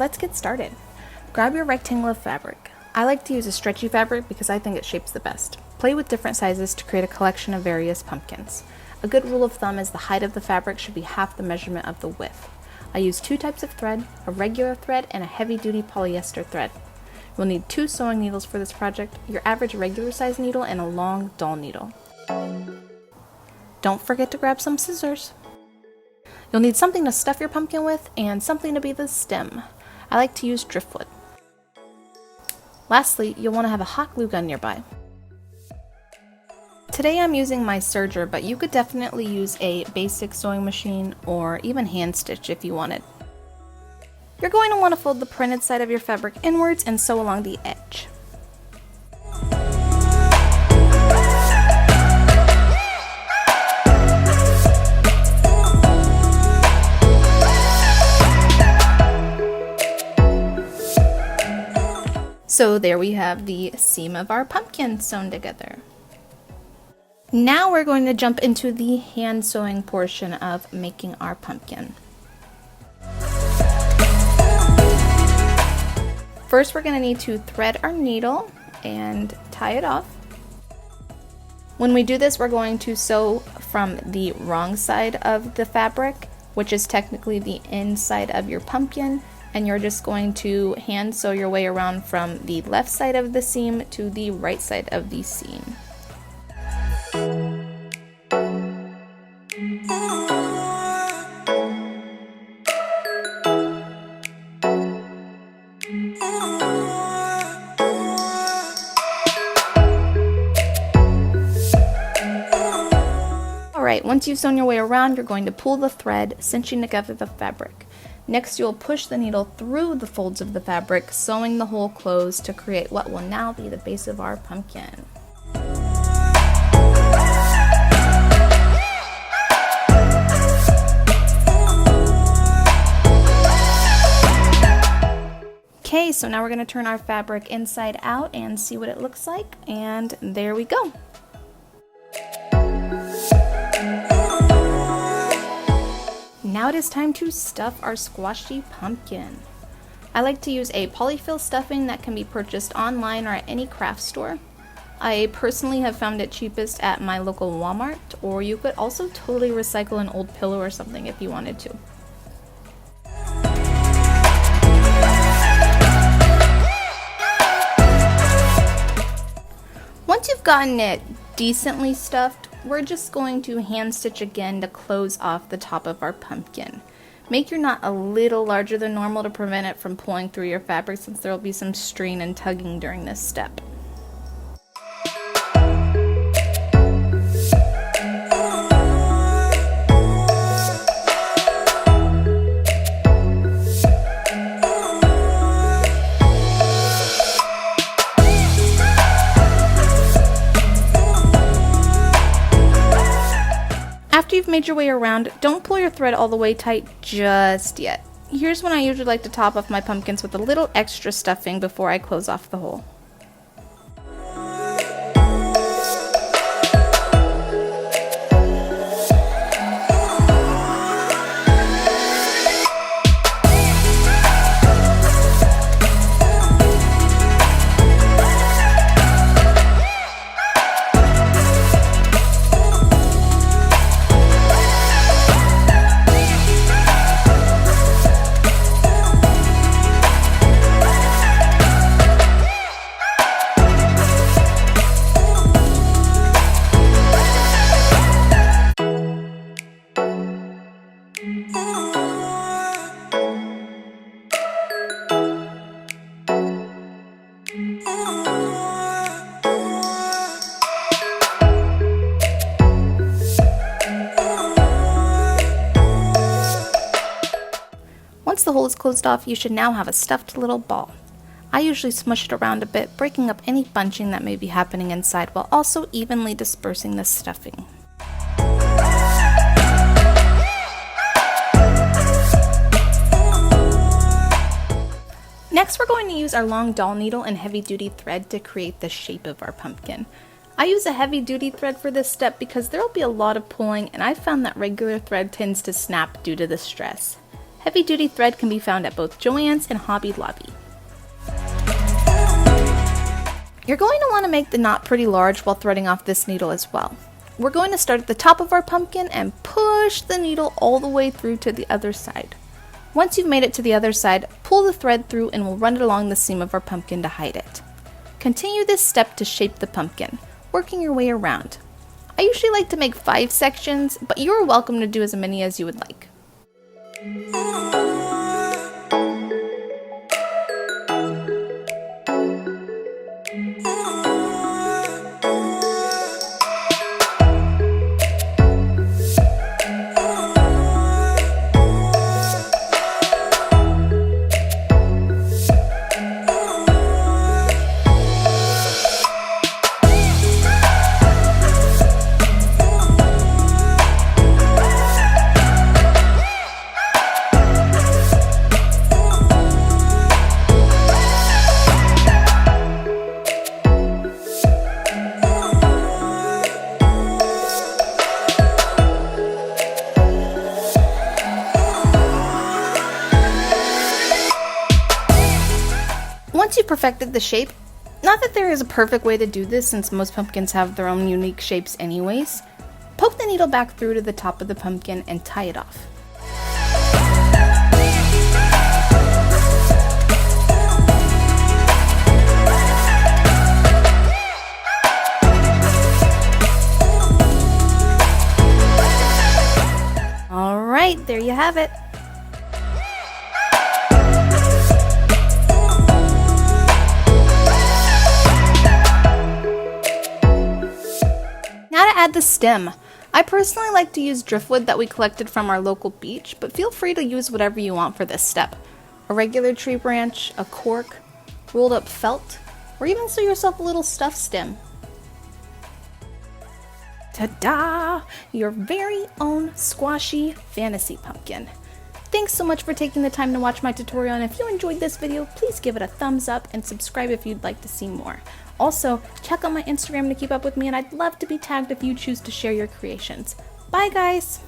let's get started. Grab your rectangle of fabric. I like to use a stretchy fabric because I think it shapes the best. Play with different sizes to create a collection of various pumpkins. A good rule of thumb is the height of the fabric should be half the measurement of the width. I use two types of thread, a regular thread and a heavy-duty polyester thread. You'll need 2 sewing needles for this project, your average regular size needle and a long doll needle. Don't forget to grab some scissors. You'll need something to stuff your pumpkin with and something to be the stem. I like to use driftwood. Lastly, you'll want to have a hot glue gun nearby. Today I'm using my serger, but you could definitely use a basic sewing machine or even hand stitch if you wanted. You're going to want to fold the printed side of your fabric inwards and sew along the edge. So there we have the seam of our pumpkin sewn together. Now we're going to jump into the hand sewing portion of making our pumpkin. First, we're going to need to thread our needle and tie it off. When we do this, we're going to sew from the wrong side of the fabric, which is technically the inside of your pumpkin, and you're just going to hand sew your way around from the left side of the seam to the right side of the seam. Alright, once you've sewn your way around, you're going to pull the thread, cinching together the fabric. Next, you'll push the needle through the folds of the fabric, sewing the hole closed to create what will now be the base of our pumpkin. Okay, so now we're going to turn our fabric inside out and see what it looks like, and there we go. Now it is time to stuff our squashy pumpkin. I like to use a polyfill stuffing that can be purchased online or at any craft store. I personally have found it cheapest at my local Walmart, or you could also totally recycle an old pillow or something if you wanted to. Once you've gotten it decently stuffed, we're just going to hand stitch again to close off the top of our pumpkin. Make your knot a little larger than normal to prevent it from pulling through your fabric, since there will be some strain and tugging during this step. After you've made your way around, don't pull your thread all the way tight just yet. Here's when I usually like to top off my pumpkins with a little extra stuffing before I close off the hole. Once the hole is closed off, you should now have a stuffed little ball. I usually smush it around a bit, breaking up any bunching that may be happening inside while also evenly dispersing the stuffing. Next, we're going to use our long doll needle and heavy-duty thread to create the shape of our pumpkin. I use a heavy-duty thread for this step because there will be a lot of pulling, and I've found that regular thread tends to snap due to the stress. Heavy duty thread can be found at both Joann's and Hobby Lobby. You're going to want to make the knot pretty large while threading off this needle as well. We're going to start at the top of our pumpkin and push the needle all the way through to the other side. Once you've made it to the other side, pull the thread through and we'll run it along the seam of our pumpkin to hide it. Continue this step to shape the pumpkin, working your way around. I usually like to make 5 sections, but you're welcome to do as many as you would like. Once you've perfected the shape, not that there is a perfect way to do this since most pumpkins have their own unique shapes anyways, poke the needle back through to the top of the pumpkin and tie it off. Alright, there you have it. Now to add the stem. I personally like to use driftwood that we collected from our local beach, but feel free to use whatever you want for this step. A regular tree branch, a cork, rolled up felt, or even sew yourself a little stuffed stem. Ta-da! Your very own squashy fantasy pumpkin. Thanks so much for taking the time to watch my tutorial, and if you enjoyed this video, please give it a thumbs up and subscribe if you'd like to see more. Also, check out my Instagram to keep up with me, and I'd love to be tagged if you choose to share your creations. Bye guys!